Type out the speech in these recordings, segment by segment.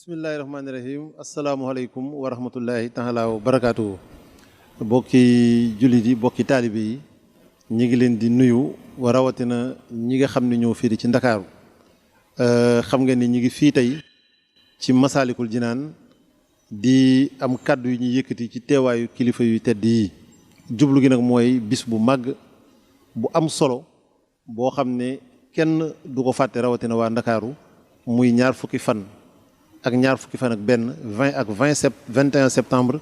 bismillahi rahmaani rahim asalaamualeykum wa rahmatullahi taala wa barakaatu. bokki jullit yi bokki taalibe yi ñi ngi leen di nuyu rawatina ñi nga xam ne ñoo fii ci ndakaaru xam nga ni ñi ngi fii tey ci Masaalikul Jinaan di am kàddu yu ñuy yëkkati ci teewaayu kilifa yu tedd yi. jublu gi nag mooy bis bu màgg bu am solo boo xam ne kenn du ko fàtte rawatina waa ndakaaru muy ñaar fukki fan ak ñaar fukki fan ak benn 21 septembre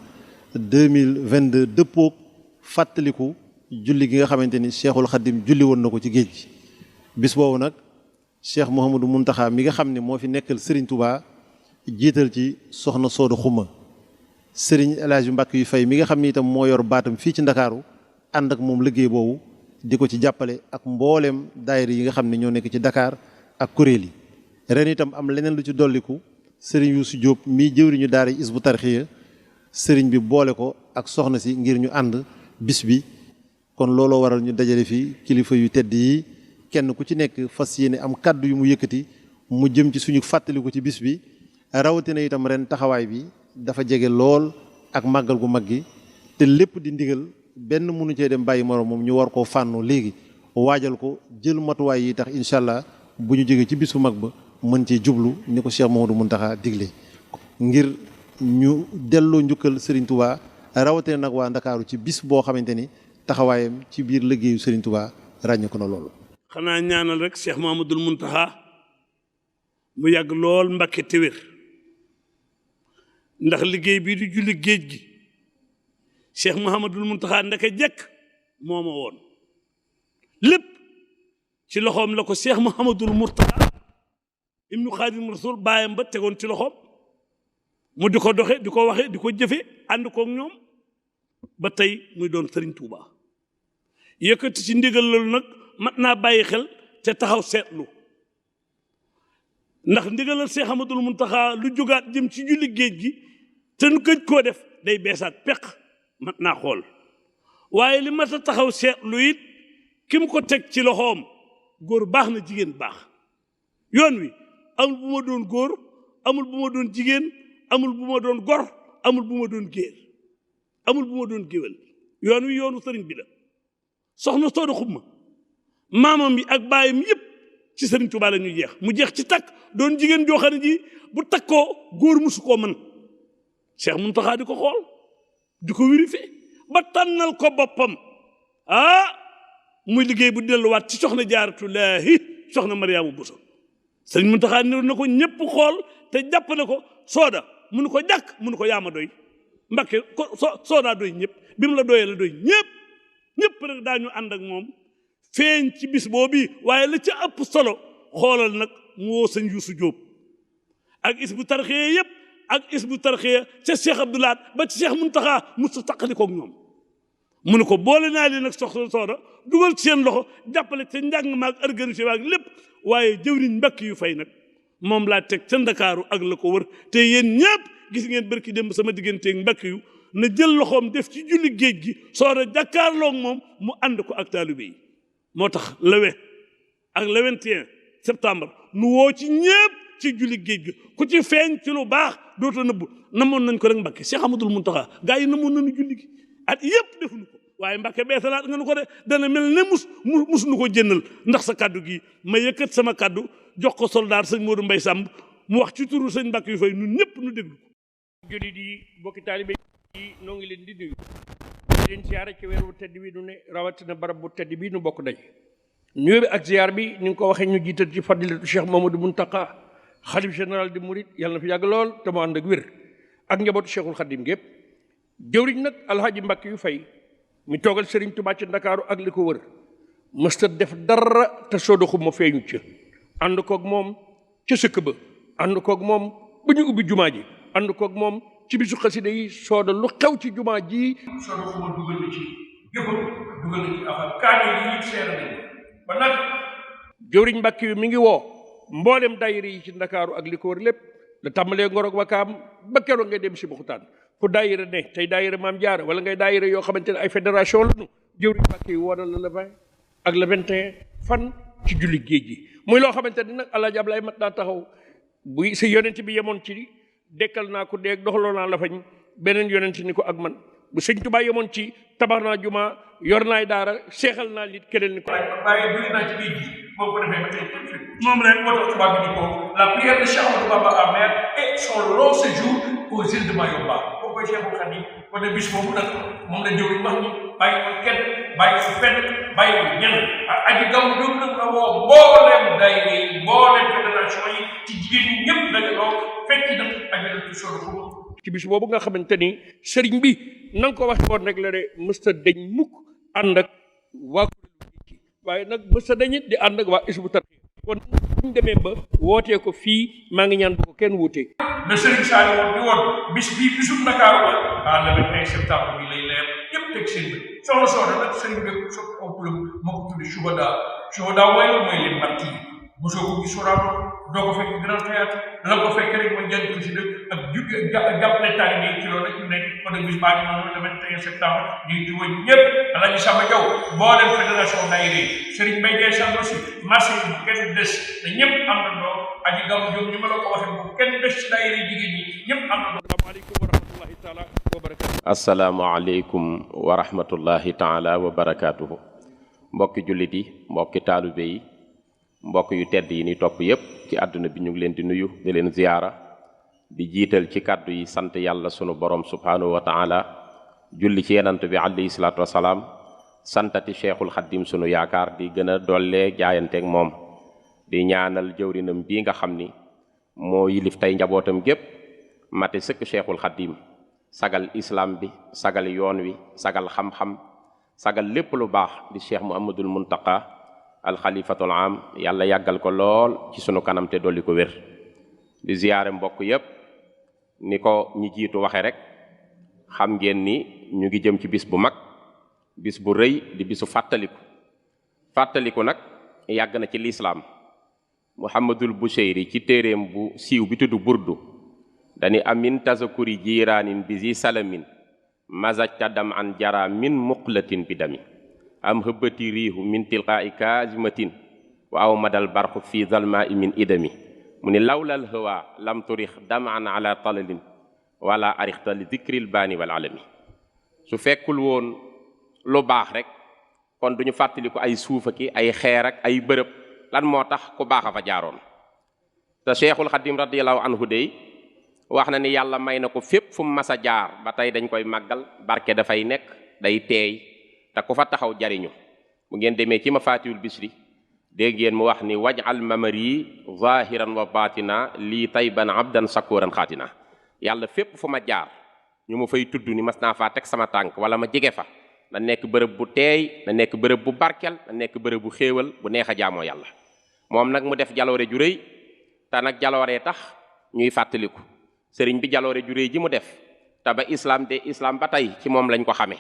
2022 dëppoog fàttaliku julli gi nga xamante ni Cheikhul Khadim julli woon na ko ci géej gi. bis boobu nag Cheikh Mouhamadou Mountakha mi nga xam ne moo fi nekkal Serigne Touba jiital ci soxna Sooda Xuma Serigne El Hadj Mbacke yu fay mi nga xam ni itam moo yor baatam fii ci ndakaaru ànd ak moom liggéey boobu di ko ci jàppale ak mbooleem daayira yi nga xam ne ñoo nekk ci Dakar ak kuréel yi. ren itam am leneen lu ci dolliku Serigne Youssou Diop mii jëwriñu daara Hizbut Tarqiyyah Serigne bi boole ko ak soxna si ngir ñu ànd bis bi. kon looloo waral ñu dajale fii kilifa yu tedd yi kenn ku ci nekk fas yéene am kàddu yu mu yëkkati mu jëm ci suñu fàttaliku ci bis bi. rawatina itam ren taxawaay bi dafa jege lool ak màggal gu mag gi te lépp di ndigal benn mënu cee dem bàyyi moroom moom ñu war koo fànnu léegi waajal ko jël matuwaay yi tax incha allah bu ñu jógee ci bis bu mag ba mën cee jublu ni ko Cheikh Mouhamadou Mountakha digle ngir ñu delloo njukkal Serigne Touba rawatina nag waa Ndakaaru ci bis boo xamante ni taxawaayam ci biir liggéeyu Serigne Touba ràññee ko na loolu. xanaa ñaanal rek Cheikh Mouhamadou Mountakha mu yàgg lool Mbàkke te wér ndax liggéey bii di julli géej gi Cheikh Mouhamadou Mountakha ndaka jekk moo ma woon lépp ci loxoom la ko Cheikh Mouhamadou Mountakha ibnu Xaadim Rasul baayam ba tegoon ci loxoom mu di ko doxe di ko waxe di ko jëfe ànd kook ñoom ba tey muy doon Serigne Touba yëkkati ci ndigal loolu nag mat naa bàyyi xel te taxaw seetlu ndax ndigalal Cheikh Ahmadul Mountakha lu jógaat jëm ci julli géej gi te nu gëj koo def day beesaat peq mat naa xool waaye li mat a taxaw seetlu it ki mu ko teg ci loxoom góor baax na jigéen baax yoon wi amul bu ma doon góor amul bu ma doon jigéen amul bu ma doon gor amul bu ma doon géer amul bu ma doon géwél yoon wi yoonu sëriñ bi la soxna Sooda Xuma maamam yi ak baayam yëpp ci Sëriñ Tuubaa la ñu jeex mu jeex ci takk doon jigéen joo xam ne ji bu takkoo góor musu koo mën Cheikh Mountakha di ko xool di ko vérifié ba tànnal ko boppam muy liggéey bu delluwaat ci soxna Jaaratullaahi soxna Mariama Bousso Sëriñ Mountakha niru na ko ñëpp xool te jàpp na ko Sooda munu ko jàkk munu ko yaama doy Mbakke ko Sooda doy ñëpp bi mu la doyee la doy ñëpp rek daañu ànd ak moom feeñ ci bis boobu waaye la ca ëpp solo xoolal nag mu woo sëñ Youssou Diop ak Hizbut Tarqiyyah yëpp ak Hizbut Tarqiyyah ca Cheikh Abdoulaat ba ci Cheikh Mountakha musu taqalikook ñoom mu ne ko boole naa leen nag soxna Sooda dugal ci seen loxo jàppale ca njàng maag organisé waag lépp waaye jëwriñ Mbàkke yu fay nag moom laa teg ca Ndakaaru ak la ko wër te yéen ñëpp gis ngeen barki démb sama digganteeg Mbàkke yu na jël loxoom def ci julli géej gi Sooda jàkkaarloog moom mu ànd ko ak taalibe yi moo tax le 21 septembre nu woo ci ñëpp ci julli géej gi ku ci feeñ ci lu baax dootoo nëbbu namoon nañ ko rek Mbàkke Cheikh Ahmadul Mountakha gaa yi namoon nañu julli gi at yëpp defuñu ko waaye Mbàkke beesalaat nga nu ko de dana mel ne mus nu ko jënnal ndax sa kaddu gi ma yëkkat sama kaddu jox ko soldaar sëñ Modou Mbaye Samb mu wax ci turu sëñ Mbàkke yu fay nun ñëpp nu déglu ko. jullit yi bokki taalibe yi noo ngi leen di nuyu leen siyaare ci weer wu tedd bi nu ne rawatina barab bu tedd bi nu bokk daje nuyoo bi ak ziar bi ni nga ko waxee ñu jiital ci fadilatu Cheikh Mamadou Mountakha xalif général di Mouride yàlla na fi yàgg lool te mu ànd ak wér ak njabootu Cheikhul Khadim gépp jëwriñ nag alhaaji Mbàkke yu fay mi toogal Serigne Touba ci Ndakaaru ak li ko wër mësta def dara te Sooda Xuma feeñu ca ànd koog moom ca sëkk ba ànd koog moom ba ñu ubbi jumaa ji ànd koog moom ci bisu xasida yi Sooda lu xew ci jumaa ji Sooda Xuma dugal na ci jëfam dugal na ci afal kaane yi it seera nañ ba nag jëwriñ Mbàkke yu mi ngi woo mboolem daayira yi ci Ndakaaru ak li ko wër lépp la tàmbalee Ngorog Wakaam ba keroog ngay dem si Buxutaan fu daayira ne tey daayira Maam Jaara wala ngay daayira yoo xamante ne ay fédération la ñu jëwriñ Mbàkke yu woonal la le 20 ak le 21 fan ci julli géej gi muy loo xamante ni nag Alaaji Ablaay mat naa taxaw bu si yonent bi yemoon ci dekkal naa ko deeg doxaloo naa la fañ beneen yonent ni ko ak man bu sëñ Tuubaa yemoon ci tabax naa juma yor naay daara seexal naa nit keneen ni ko waaye bëri naa ci géej gi boo ko defee ba tey moom rek moo tax tubaab bi ni ko la prière de Cheikh Ahmadou Bamba en mer et son long séjour aux îles de Mayumba boo koy Cheikhul Khadim ko ne bis boobu nag moom la jëw wax ni bàyyi ko kenn bàyyi ko fenn bàyyi ko ñenn aji gam dóob nag la woo mbooleem daayira yi mbooleem fédération yi ci jigéen ñi ñëpp dajaloo fekk nag ajalatu solo ci bis boobu nga xamante ni sëriñ bi na nga ko waxe woon rek la de mësta dañ mukk ànd ak waa kuréelu gi waaye nag mësta dañit di ànd ak waa Hizbut Tarqiyyah kon buñ demee ba wootee ko fii maa ngi ñaan bu ko kenn wuutee le sëriñ Saliou woon di woon bis bii bisub Ndakaaru la le 21 septembre bi lay leer yëpp teg seen bi soxla soxla nag sëriñ bi so onpulum moo ko tuddi Shuhada mooy leen martyr mosoo ko gis Sorano doo ko fekk grand théâtre la ko fekk rek mooy jàng xasida ak jàppale taalibe yi ci loolu rek ñu nekk kon nag bis baa ngi noonu le 21 septembre ñuy di wëñ ñëpp Alaaji Samba Diaw boo dem fédération daayira yi Serigne Mbaye Dieye Samba si marché yi bu kenn des te ñëpp àndandoo aji gam jom ñu ma la ko waxee bu kenn des ci daayira yi jigéen ñi ñëpp àndandoo asalaamaaleykum wa rahmatullahi taala wa barakatuhu asalaamaaleykum wa rahmatullahi taala wa barakaatuhu mbokki jullit yi mbokki taalibe yi mbokk yu tedd yi ni topp yépp ci àdduna bi ñu ngi leen di nuyu di leen ziyaara di jiital ci kàddu yi sant yàlla sunu borom subhaanahu wa taala julli ci yenant bi alayhi salaatu wasalaam santati cheikhul xaddim sunu yaakaar di gën a dollee jaayanteeg moom di ñaanal jëwrinam bii nga xam ni moo yilif tey njabootam gépp mate sëkk cheikhul xaddim sagal islam bi sagal yoon wi sagal xam-xam sagal lépp lu baax di cheikh muhammadul muntaqa alxalifatul am yàlla yàggal ko lool ci sunu kanam te dolli ko wér di ziyaare mbokk yépp ni ko ñi jiitu waxe rek xam ngeen ni ñu ngi jëm ci bis bu mag bis bu rëy di bisu fàttaliku nag yàgg na ci lislaam muhammadul bushayri ci téeréem bu siiw bi tudd burdu dani amin tazakuri jiiraanin bisi salamin mazajta dam an jara min muqlatin bi dami am hëbbati riihu min tilqaa'i kaazimatin wa aw madal barxu fi zalmaa'i min idami mu ni lawlal hawa lam turix daman ala talalin wala arixta li dikril baani wal alami su fekkul woon lu baax rek kon duñu fàttaliku ay suufa ki ay xeer ak ay bërëb lan moo tax ku baax a fa jaaroon te cheikhul xadim radiallahu anhu dey wax na ni yàlla may na ko fépp fu mu mas a jaar ba tey dañ koy màggal barke dafay nekk day teey te ku fa taxaw jariñu bu ngeen demee ci mafatihul bisri dégg ngeen mu wax ni waj'al mamari zahiran wa batina lii tayban abdan sakuran xaatina yàlla fépp fu ma jaar ñu ma fay tudd ni mas naa faa teg sama tànk wala ma jege fa na nekk bërëb bu teey na nekk bërëb bu barkel na nekk bërëb bu xéewal bu neex a jaamoo yàlla moom nag mu def jaloore ju rëy te nag jalooree tax ñuy fàttaliku sëriñ bi jaloore ju rëy ji mu def te ba islam ba tey ci moom lañ ko xamee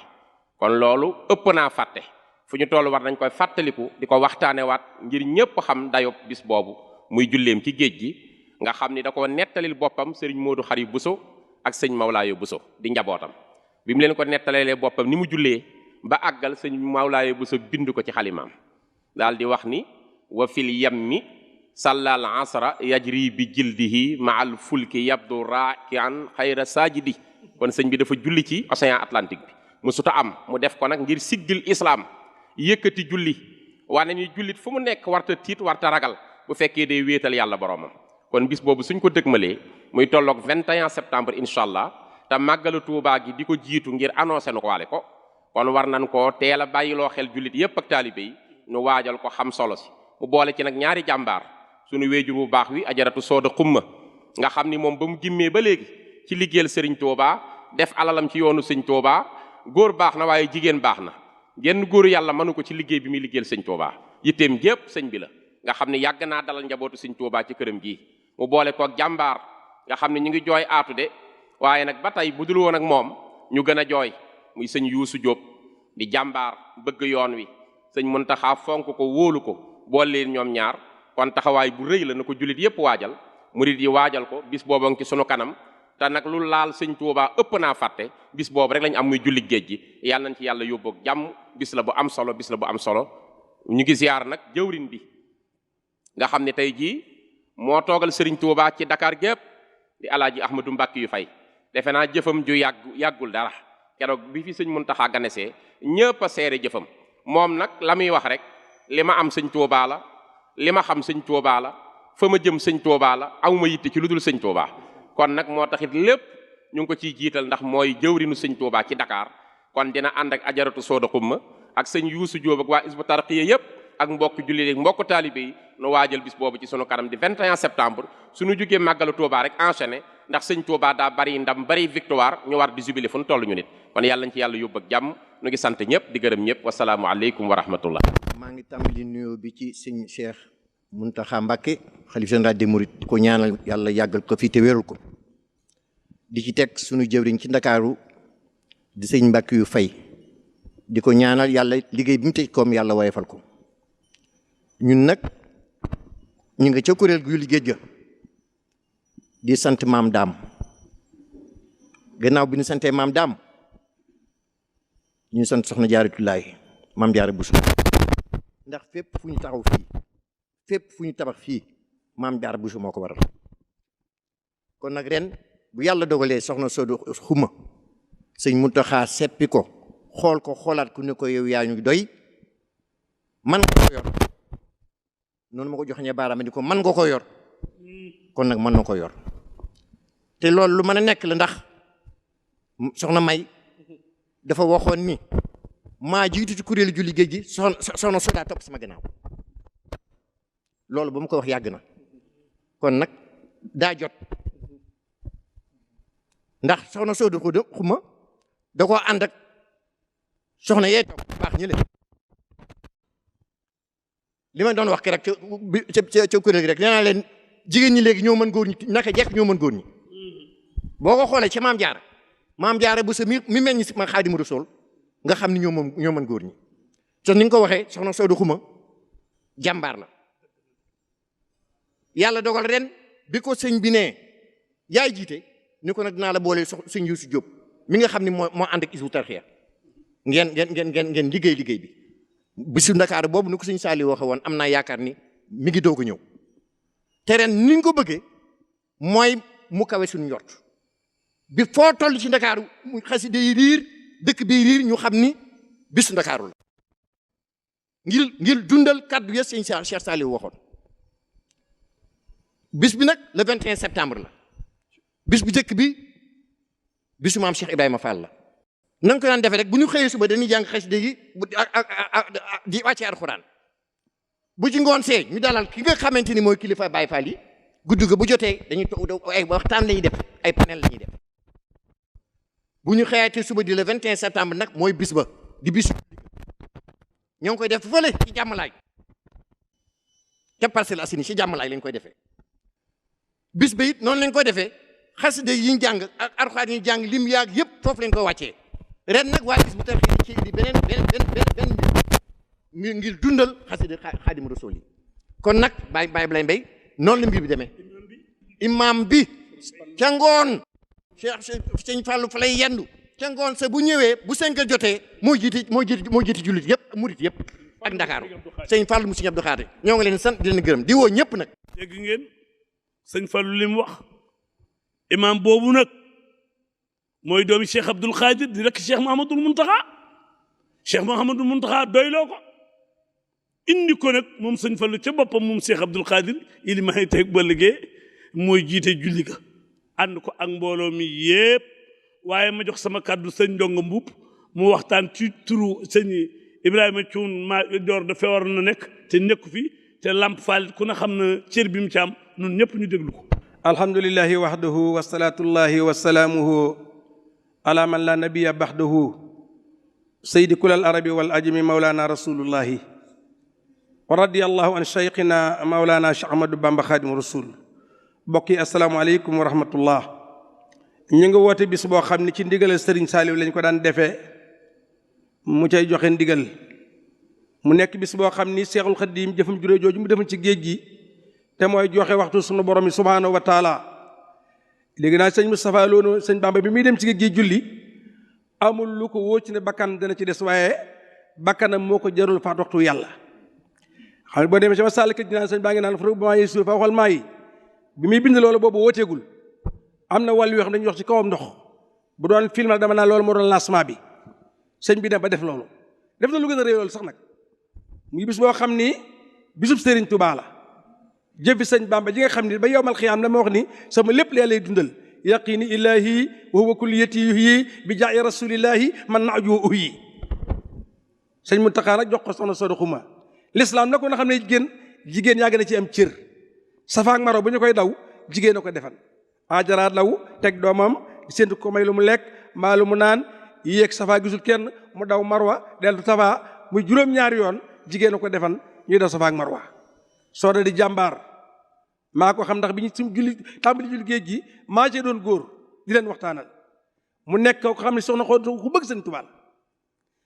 kon loolu ëpp naa fàtte fu ñu toll war nañ koy fàttaliku di ko waxtaane waat ngir ñépp xam dayob bis boobu muy julleem ci géej gi nga xam ni da ko nettalil boppam sëriñ Moodu Xari Buso ak sëñ Mawlaayo Buso di njabootam bi mu leen ko nettalelee boppam ni mu jullee ba àggal sëñ Mawlaayo Buso bind ko ci xalimaam daal di wax ni wa fil yammi sallal asra yajri bi jildihi maal fulki yabdu raakian xayra saajidi kon sëñ bi dafa julli ci océan Atlantique bi musuta am mu def ko nag ngir siggil islam yëkkati julli wane ni jullit fu mu nekk warta tiit warta ragal bu fekkee day wéetal yàlla boromam kon bis boobu suñ ko dëgmalee muy tolloog 21 septembre incha allah te màggalu Tuubaa gi di ko jiitu ngir annoncé nu ko waale ko kon war nañ koo teel a bàyyiloo xel jullit yépp ak taalibe yi ñu waajal ko xam solo si mu boole ci nag ñaari jàmbaar suñu wéejur bu baax wi ajaratu sooda xumma nga xam ni moom ba mu gimmee ba léegi ci liggéeyal sëriñ Tuubaa def alalam ci yoonu sëñ Tuubaa góor baax na waaye jigéen baax na genn góoru yàlla mënu ko ci liggéey bi muy liggéeyal sëñ Tuubaa yitteem jépp sëñ bi la nga xam ne yàgg naa dalal njabootu sëñ Tuubaa ci këram gii mu boole kook jàmbaar nga xam ne ñu ngi jooy aatu de waaye nag ba tey bu dul woon ak moom ñu gën a jooy muy sëñ Yuusu Jóob di jàmbaar bëgg yoon wi sëñ Muntaxa fonk ko wóolu ko boole leen ñoom ñaar kon taxawaay bu rëy la na ko jullit yépp waajal murit yi waajal ko bis booba ngi ci sunu kanam te nag lu laal sëñ Tuubaa ëpp naa fàtte bis boobu rek lañ am muy julli géej gi yàlla nañ ci yàlla yóbboog jàmm bis la bu am solo bis la bu am solo ñu ngi ziyaar nag jëwrin bi nga xam ne tey jii moo toogal sëriñ Tuubaa ci Dakar gépp di alaaji Ahmadou Mbàkke yu fay defe naa jëfam ju yàggul dara keroog bi fi sëñ Muntaxa ganesee ñëpp a seere jëfam moom nag la muy wax rek li ma am sëñ Tuubaa la li ma xam sëñ Tuubaa la fa ma jëm sëñ Tuubaa la awma yitte ci lu dul sëñ Tuubaa kon nag moo taxit lépp ñu ngi ko ciy jiital ndax mooy jëwrinu sëñ Tuubaa ci Dakar kon dina ànd ak ajaratu Sooda Xumma ak sëñ Yuusu Jóob ak waa Hizbut Tarqiyyah yépp ak mbokk jullit yi mbokk taalibe yi nu waajal bis boobu ci sunu kanam di 21 septembre suñu jógee màggalu Tuubaa rek enchaîné ndax sëñ Tuubaa daa bari ndam bari victoire ñu war di jubilé fu nu toll ñu nit kon yàlla ñu ci yàlla yóbbu ak jàmm nu ngi sant ñëpp di gërëm ñëpp wasalaamu aleykum wa rahmatullah. maa ngi tàmbali nuyoo bi ci sëñ Cheikh Muntaxa Mbàkke xalif général des mourides di ko ñaanal yàlla yàggal ko fii te wéral ko di ci teg sunu jëwriñ ci Ndakaaru di sëñ Mbàkke yu fay di ko ñaanal yàlla liggéey bi mu tëj koom yàlla woyofal ko ñun nag ñu nga ca kuréel gu liggéey ga di sant maam daam gannaaw bi ñu santee maam daam ñu sant soxna Jaaratullaahi maam Jaara Buso ndax fépp fu ñu taxaw fii fépp fu ñu tabax fii maam Jaara Buso moo ko waral kon nag ren bu yàlla dogalee soxna Sooda Xumma sëñ Muntaxa seppi ko xool ko xoolaat ku ne ko yow yaa ñu doy man nga ko yor noonu ma ko joxeñee baaraam ni ko man nga ko yor kon nag mën na ko yor te loolu lu mën a nekk la ndax soxna May dafa waxoon ni maa jiitu ci kuréelu julli géej gi soxna Sooda topp sama gannaaw loolu ba mu ko wax yàgg na kon nag daa jot ndax soxna Sooda Xumma da koo ànd ak soxna yee toog baax ñi le li ma doon wax ki rek ca kuréel gi rek nee naa leen jigéen ñi léegi ñoo mën góor ñi naka jekk ñoo mën góor ñi boo ko xoolee ca maam jaara bu sa mi mel ni si ma Xaadimu Rasuul nga xam ni ñoo mën góor ñi te ni nga ko waxee soxna Sooda Xumma jàmbaar la yàlla dogal ren bi ko sëñ bi nee yaay jiite ni ko nag dinaa la boole sëñ Yuusu Jóob mi nga xam ni moo ànd ak Hizbut Tarqiyyah ngeen liggéey bi bisu Ndakaaru boobu ni ko sëñ Saali waxe woon am naa yaakaar ni mi ngi doog a ñëw te ren ni nga ko bëggee mooy mu kawe suñu njort bi foo toll ci Ndakaaru xasida yi riir dëkk bi riir ñu xam ni bisu Ndakaaru la ngir dundal kàddu ya sëñ Cheikh Saali waxoon bis bi nag le 21 septembre la bis bu jëkk bi bisu maam Cheikh Ibrahima Fall la na nga ko daan defee rek bu ñu xëyee suba dañuy jàng xasida yi di wàccee alxuraan bu ci ngoon see ñu dalal ki nga xamante ni mooy kilifa Baay Faal yi guddi ga bu jotee dañuy toog ay waxtaan la ñuy def ay panel la ñuy def bu ñu xëyaatee suba di le 21 septembre nag mooy bis ba di bisu ñoo ngi koy def fële ci jàmmalaay ca Parcelles Assainies ci jàmmalaay lañ koy defee bis ba it noonu lañ koy defee xasida yi ñu jàng ak alxuraan yi ñu jàng lim yaag yëpp foofu lañ ko wàccee ren nag waa Hizbut Tarqiyyah ci di beneen mbir ngir dundal xasida Xaadimu Rasuul yi kon nag Baye Blay Mbaye noonu la mbir bi demee imam bi ca ngoon Cheikh Sëñ Fallu fa lay yendu ca ngoon sa bu ñëwee bu 5 heures jotee moo jiiti jullit yëpp murit yëpp ak Ndakaaru Sëñ Fallu mu Sëñ Abdou Khadre ñoo ngi leen sant di leen gërëm di woo ñëpp nag dégg ngeen Sëñ Fallu li mu wax imam boobu nag mooy doomi Cheikh Abdoul Khadir di rek Cheikh Mouhamadul Muntaxa doyloo ko indi ko nag moom sëñ Fallu ca boppam moom Cheikh Abdoul Khadir ili ma tey ba liggéey mooy jiite julli ga ànd ko ak mbooloo mi yépp waaye ma jox sama kàddu sëñ Ndongo Mbuub mu waxtaan ci turu sëñ Ibrahima Cuun maa door dafa war na nekk te nekku fi te Lamp Fall ku na xam na cër bi mu ci am ñun ñëpp ñu déglu ko alhamdulillahi wahdahu wa salaatullahi wa salaamuhu ala man la nabiya baxdahu saydi kulal arabi wal ajami mawlana rasulullahi wa radiyallahu an cheikhina mawlana Cheikh Ahmadou Bamba Xaadimu Rasul bokki asalaamaaleykum wa rahmatullah ñu ngi woote bis boo xam ne ci ndigalal Sëriñ Saaliw lañ ko daan defee mu cay joxe ndigal mu nekk bis boo xam ni Seexul Xadiim jëfam juré jooju mu defoon ci géej gi te mooy joxe waxtu sunu borom yi subhaanahu wa taala léegi naa sëñ Moustapha Lo sëñ Bamba bi muy dem ci géej gi julli amul lu ko wóor ci ne bakkan dana ci des waaye bakkanam moo ko jarul faat waxtu yàlla xam ne boo demee sama sàll kër dinaan sëñ baa ngi naan fa ba maa yi suuf fa waxal maa yi bi muy bind loolu boobu wóoteegul am na wàll yoo xam dañuy wax ci kawam ndox bu doon film dama naa loolu moo doon lancement bi sëñ bi dem ba def loolu def na lu gën a réy loolu sax nag muy bis boo xam ni bisub Sëriñ Tuubaa la jëfi sëñ Bamba ji nga xam ni ba yowmal xiyaam la ma wax ni sama lépp lee lay dundal yaqini ilahi wa huwa kulliyati yuhyi bi jaa'i rasulillahi man naaju uhyi sëñ Muntaxa nag jox ko soxna Sooda Xuma l'islam na ko na xam ne jigéen yaa gën a ci am cër Safa ak Marwa bu ñu koy daw jigéen a ko defan Ajara daw teg doomam séntu ko may lu mu lekk mbaa lu mu naan yéeg Safa gisul kenn mu daw Marwa dellu Safa muy juróom-ñaari yoon jigéen a ko defan ñuy daw Safa ak Marwa Sooda di jàmbaar maa ko xam ndax bi ñu suñ julli tàmbali julli géej gi maa cee doon góor di leen waxtaanal mu nekk ko xam ne soxna xool ku bëgg sëñ Tuubaa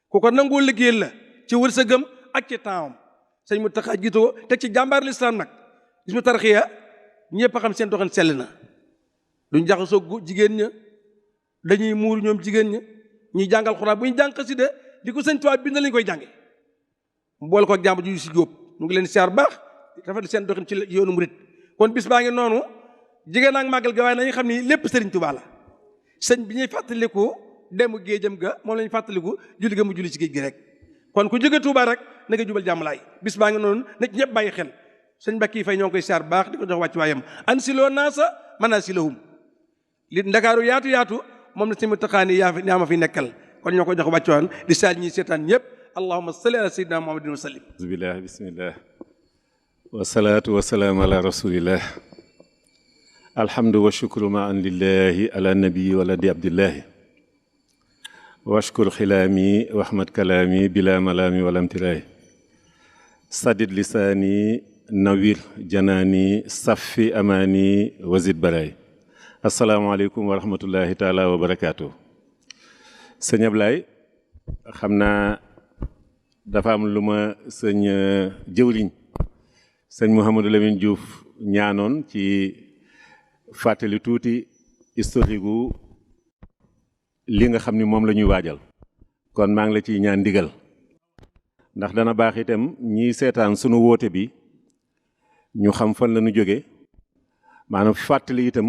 ku ko nangoo liggéeyal la ci wërsëgam ak ci tempsam sëñ Muntaxa jiitoo teg ci jàmbaar lislaam nag gis mu tarxiya ñëpp a xam seen doxin sell na duñ jaxasoo jigéen ña dañuy muur ñoom jigéen ña ñuy jàngal xuraan bu ñu jàng xasida di ko sëñ Tuubaa bind lañu koy jànge mu boole ko ak jàmb ju si jóob ñu ngi leen siyaar baax rafetlu seen doxin ci yoonu murit kon bis baa ngi noonu jigéen ak màggal ga waaye nañu xam ni lépp sëriñ Tuubaa la sëñ bi ñuy fàttaliku demu géejam ga moom lañu fàttaliku julli ga mu julli ci géej gi rek kon ku jóge Tuubaa rek na nga jubal jàmmalaay bis baa ngi noonu na ci ñëpp bàyyi xel sëñ Mbàkke Fay ñoo ngi koy siyaar baax di ko jox wàcc waayam an siloo naasa manaasilahum li ndakaaru yaatu yaatu moom na si mu taxaani yaa ma fi nekkal kon ñoo koy jox wàcc waayam di saaj ñi seetaan ñëpp allahumma salli ala sayyidina muhammadin wa sallim bismillah bismillah wasalaatu wasalaamu ala rasulillah alhamdu wa shukru ma an lillahi ala nabii wala di abdillahi washkur xilaami waxmat kalaami bila malaami walamtiraay sadid lisaani nawir janaani safi amaani wazid baraay asalaamaaleykum wa rahmatullahi taala wa barakaatu. sëñ Ablaye xam naa dafa am lu ma sëñ jëwriñ sëñ Mouhamadou Lamine Diouf ñaanoon ci fàttali tuuti historique gu li nga xam ni moom la ñuy waajal kon maa ngi la ciy ñaan ndigal ndax dana baax itam ñiy seetaan sunu woote bi ñu xam fan la ñu jóge maanaam fàttali itam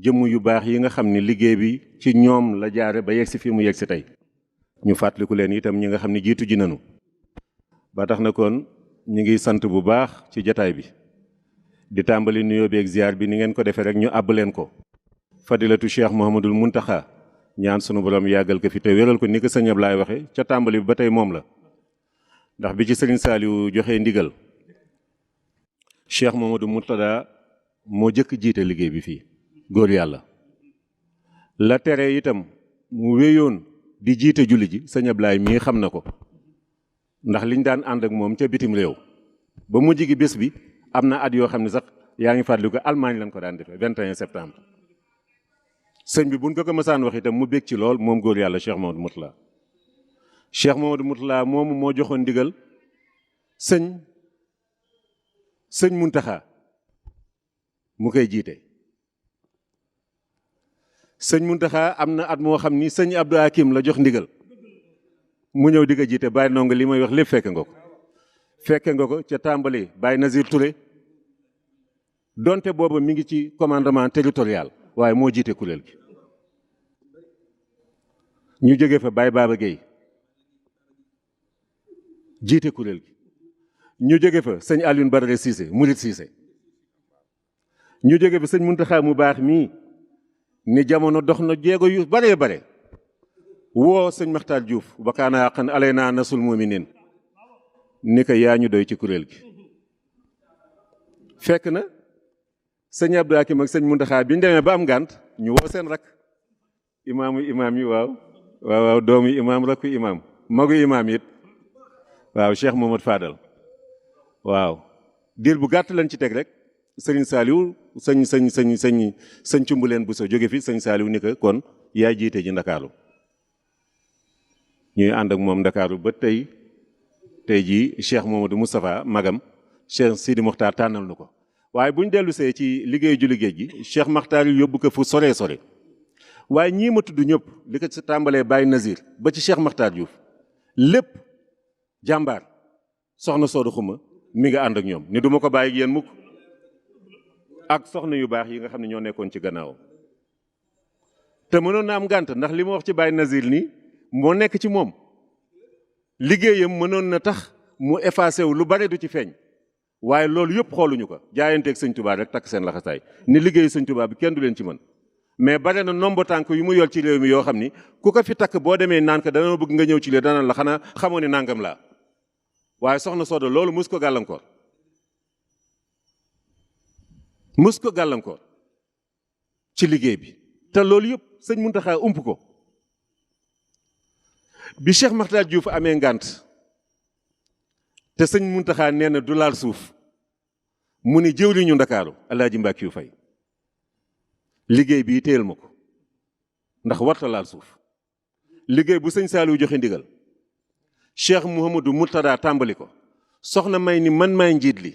jëmm yu baax yi nga xam ni liggéey bi ci ñoom la jaare ba yegg si fii mu yegg si tey ñu fàttaliku leen itam ñi nga xam ni jiitu ji nanu ba tax na kon ñu ngi sant bu baax ci jataay bi di tàmbali nuyoo bi ak ziar bi ni ngeen ko defee rek ñu àbb leen ko fadilatu cheikh Mouhamadul Muntaxa ñaan sunu borom yàggal ko fi te wéral ko ni ko sëñ Ablaay waxe ca tàmbali bi ba tey moom la ndax bi ci sëriñ Saaliwu joxe ndigal cheikh Mouhamadou Murtada moo jëkk jiite liggéey bi fii góor yàlla la tere itam mu wéyoon di jiite julli ji sëñ Ablaay mii xam na ko ndax liñ daan ànd ak moom ca bitim réew ba mujj gi bés bi am na at yoo xam ne sax yaa ngi fàttali ko Allemagne lañ ko daan defee 21 septembre sëñ bi buñ ko mësaan wax itam mu bég ci lool moom góor yàlla Cheikh Mamadou Moutala Cheikh Mamadou Moutala moomu moo joxoon ndigal sëñ Muntaxa mu koy jiite sëñ Muntaxa am na at moo xam ni sëñ Abdou Hakim la jox ndigal mu ñëw di ko jiite bàyyi nonga li may wax lépp fekke nga ko ca tàmbali Baye Nazir Touré donte booba mi ngi ci commandement territorial waaye moo jiite kuréel gi ñu jóge fa Baye Baba Gueye jiite kuréel gi ñu jóge fa sëñ Alioune Badara Cissé Murid Cissé ñu jóge fa sëñ Muntaxa mu baax mii ni jamono dox na jéego yu baree bare woo sëñ Maxtaar Diouf ba kaana yàqan alay naa nasul muminin ni ko yaa ñu doy ci kuréel gi fekk na sëñ Abdou Hakim ak sëñ Muntaxa bi ñu demee ba am ngànt ñu woo seen rak imaam yi waaw doomu imaam rakku imaam magu imaam it waaw Cheikh Mohamad Fadal waaw diir bu gàtt lañ ci teg rek sëriñ Saaliw sëñ Cumbuleen bu sa jóge fi sëñ Saaliw ni ko kon yaay jiite ji Ndakaaru ñuy ànd ak moom Ndakaaru ba tey jii Cheikh Mamadou Moustapha magam Cheikh Sidi Mokhtar tànnal nu ko waaye bu ñu dellu see ci liggéeyu ju liggéey gi Cheikh Makhtar yi yóbbu ko fu sore waaye ñii ma tudd ñëpp li ko ci tàmbalee Baye Nazir ba ci Cheikh Makhtar Diouf lépp jàmbaar soxna Soodu Xuma mi nga ànd ak ñoom ni du ma ko bàyyi ak yéen mukk ak soxna yu baax yi nga xam ne ñoo nekkoon ci gannaaw te mënoon na am ngànt ndax li ma wax ci Baye Nazir nii moo nekk ci moom liggéeyam mënoon na tax mu effacé wu lu bare du ci feeñ waaye loolu yëpp xooluñu ko jaayanteeg sëñ Touba rek takk seen laxasaay ni liggéeyu sëñ Touba bi kenn du leen ci mën mais bare na nombo tànk yu mu yor ci réew mi yoo xam ni ku ko fi takk boo demee naan ko dana bëgg nga ñëw ci lii dana la xanaa xamoo ni nangam laa waaye soxna Soda loolu mus ko gàllankoor ci liggéey bi te loolu yëpp sëñ Muntaxa ump ko bi Cheikh Makhtar Diouf amee ngànt te sëñ Muntaxa nee na du laal suuf mu ni jëwriñu Ndakaaru Alaaji Mbàkke yu fay liggéey bii téyel ma ko ndax warta laal suuf liggéey bu sëñ Saaliw joxe ndigal Cheikh Mouhamadou Murtada tàmbali ko soxna may ni man maay njiit li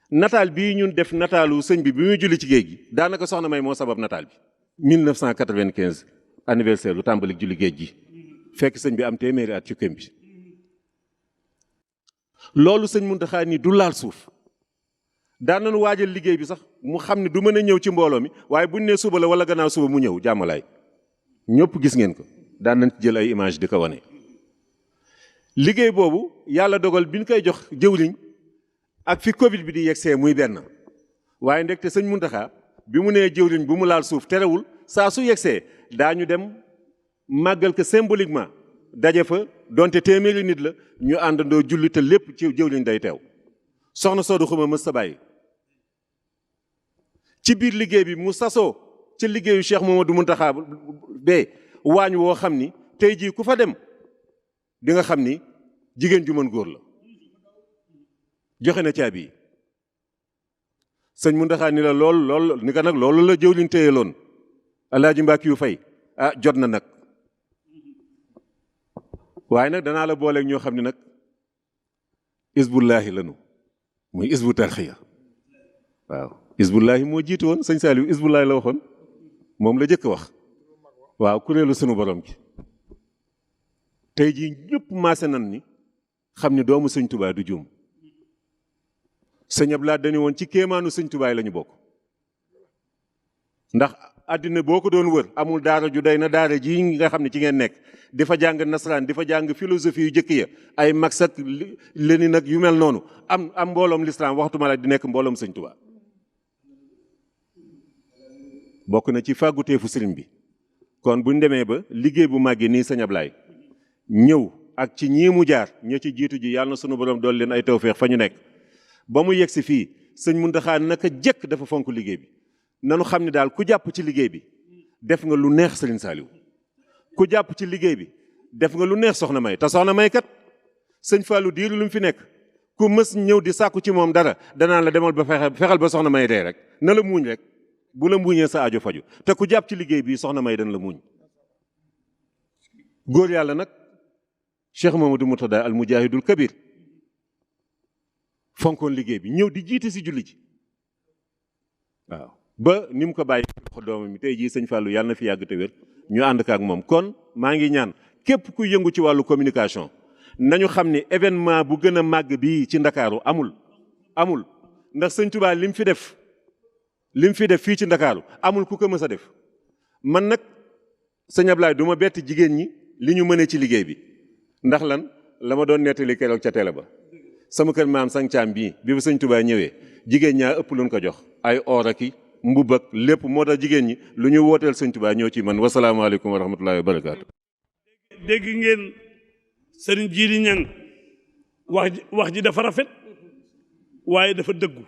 nataal bii ñun def nataalu sëñ bi muy julli ci géej gi daanaka soxna may moo sabab nataal bi 1995 anniversaire lu tàmbali julli géej gi fekk sëñ bi am téeméeri at ci këm bi loolu sëñ Muntaxa ni du laal suuf daan nañu waajal liggéey bi sax mu xam ne du mën a ñëw ci mbooloo mi waaye buñ nee suba la wala gannaaw suba mu ñëw jàmmalaay ñëpp gis ngeen ko daan nañ ci jël ay image di ko wane. liggéey boobu yàlla dogal bi ñu koy jox jëwriñ ak fi Covid bi di yegsee muy benn waaye ndekte sëñ Muntaxa bi mu nee jëwriñ bu mu laal suuf terewul saa su yegsee daañu dem màggal ko symboliquement daje fa donte téeméeri nit la ñu àndandoo julli te lépp ci jëwriñ day teew soxna Soda Xuma mës sa bàyyi ci biir liggéey bi mu sasoo ci liggéeyu Cheikh Mamadou Muntaxa bee waañ woo xam ni tey jii ku fa dem di nga xam ni jigéen ju mën góor la joxe na caabi yi sëñ Muntaxa ni la lool ni ko nag loolu la jëwriñ téyeloon Alaaji Mbàkke yu fay jot na nag waaye nag danaa la booleeg ñoo xam ne nag isbullaahi lanu muy isbu tarxiya waaw isbullaahi moo jiitu woon sëñ Saaliw isbullaahi la waxoon moom la jëkk wax waaw kuréelu sunu borom gi tey jii ñëpp maase nan ni xam ni doomu sëñ Tuubaa du juum sëñ Abdou Lahad dañu woon ci kéemaanu sëñ Tuubaa la ñu bokk ndax àddina boo ko doon wër amul daara ju day na daara ji nga xam ne ci ngeen nekk di fa jàng nasaraan di fa jàng philosophie yu jëkk ya ay Marx ak Lénine nag yu mel noonu am mbooloom lislaam waxtuma la di nekk mbooloom sëñ Tuubaa bokk na ci fàgguteefu sëriñ bi kon buñ demee ba liggéey bu màggee nii sëñ Ablaay ñëw ak ci ñii mu jaar ña ci jiitu ji yàlla na sunu borom dool leen ay tawfeex fa ñu nekk ba mu yegg si fii sëñ Muntaxa naka jëkk dafa fonk liggéey bi nanu xam ne daal ku jàpp ci liggéey bi def nga lu neex Sëriñ Saaliw ku jàpp ci liggéey bi def nga lu neex soxna May te soxna May kat sëñ Fallou diiru lu mu fi nekk ku mës ñëw di sàkku ci moom dara danaa la demal ba fexeel ba soxna May dee rek na la muuñ rek bu la muuñee sa aajo faju te ku jàpp ci liggéey bi soxna May dana la muuñ góor yàlla nag Cheikh Mamadou Murtada al mujahidul kabir fonkoon liggéey bi ñëw di jiite si julli ji waaw ba ni mu ko bàyyi ko doomam mi tey jii sëñ Fallou yàlla na fi yàgg te wér ñu ànd ak moom kon maa ngi ñaan képp ku yëngu ci wàllu communication nañu xam ne événement bu gën a màgg bii ci Ndakaaru amul ndax sëñ Touba lim fi def fii ci Ndakaaru amul ku ko mës a def man nag sëñ Ablaye du ma bett jigéen ñi li ñu mënee ci liggéey bi ndax lan la ma doon nettali keroog ca télé ba sama kër maam sang caam bii bi ba sëñ Touba ñëwee jigéen ñaa ëpp luñ ko jox ay or ak mbubb ak lépp moo tax jigéen ñi lu ñu wooteel sëñ Touba ñoo ci man wasalaamaaleykum wa rahmatullahi wa barakaatu. dégg ngeen sëriñ Jiili Ñang wax ji dafa rafet waaye dafa dëggu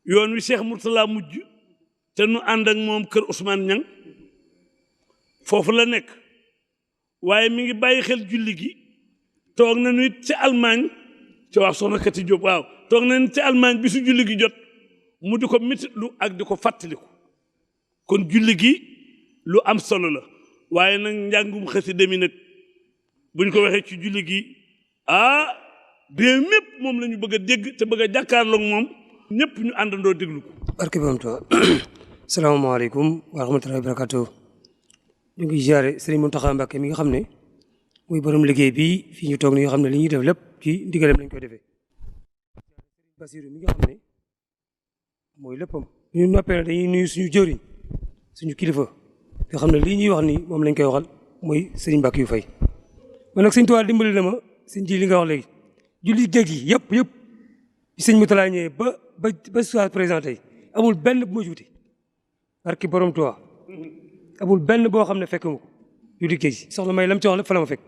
yoon wi Cheikh Mourtala mujj te nu ànd ak moom kër Ousmane Ñang foofu la nekk waaye mi ngi bàyyi xel julli gi toog nañu it ci Allemagne ci wax soxna Kati Diop waaw toog nañu ci Allemagne bi su julli gi jot mu di ko métitlu ak di ko fàttaliku kon julli gi lu am solo la waaye nag njàngum xasida mi nag buñ ko waxee ci julli gi réew mépp moom la ñu bëgg a dégg te bëgg a jàkkaarloog moom ñëpp ñu àndandoo déglu ko. barke bi am to salaamaaleykum wa rahmatullahi wa barakatuh ñu ngi ziare Serigne Mountakha Mbacké mi nga xam ne muy borom liggéey bi fii ñu toog ni nga xam ne li ñuy def lépp ci ndigalam lañ koy defee Basiru mi nga xam ne mooy léppam ñu noppee dañuy nuyu suñu jëriñ suñu kilifa nga xam ne lii ñuy wax ni moom lañ koy waxal mooy sëriñ Mbackiou Faye man nag sëñ Tuubaa dimbali na ma sëñ ji li nga wax léegi julli géej gi yëpp sëñ Moutala ñëwee ba soit présenté amul benn bu ma juuti barki borom Tuubaa amul benn boo xam ne fekk ma ko julli géej gi soxna may lam ci wax lépp fa la ma fekk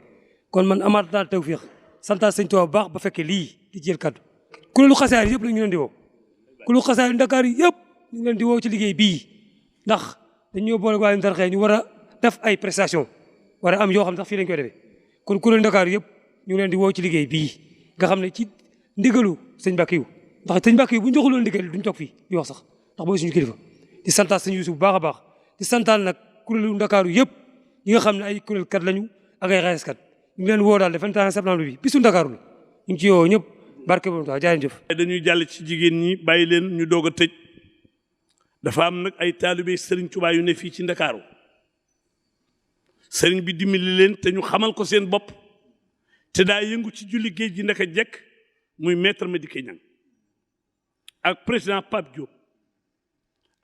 kon man amaat naa tawfiix santaat sëñ Tuubaa bu baax ba fekkee lii di jël kaddu kuréelu xasaar yëpp la ñu leen di woo kuréelu xasaar Ndakaar yëpp ñu ngi leen di woo ci liggéey bii ndax dañoo boole waa Ndarxee ñu war a def ay prestation war a am yoo xam ne sax fii lañ koy defee kon kuréelu Ndakaar yëpp ñu ngi leen di woo ci liggéey bii nga xam ne ci ndigalu sëñ Mbackiou ndax sëñ Mbackiou bu ñu joxuloon ndigal duñ toog fii di wax sax ndax mooy suñu kilifa di santaat sëñ Yuusu bu baax a baax di santaat nag kuréelu Ndakaaru yëpp ñi nga xam ne ay kuréel kat lañu ak ay xaaliskat ñu ngi leen woo daal le 21 septembre bi bisu Ndakaaru la ñu ngi ci woo ñëpp barke boobu tax jaay jëf. dañuy jàll ci jigéen ñi bàyyi leen ñu doog a tëj dafa am nag ay taalibe Serigne Touba yu ne fii ci Ndakaaru Serigne bi dimbali leen te ñu xamal ko seen bopp te daa yëngu ci julli géej gi ndaka jekk muy maître Madické Niang ak président Pape Diop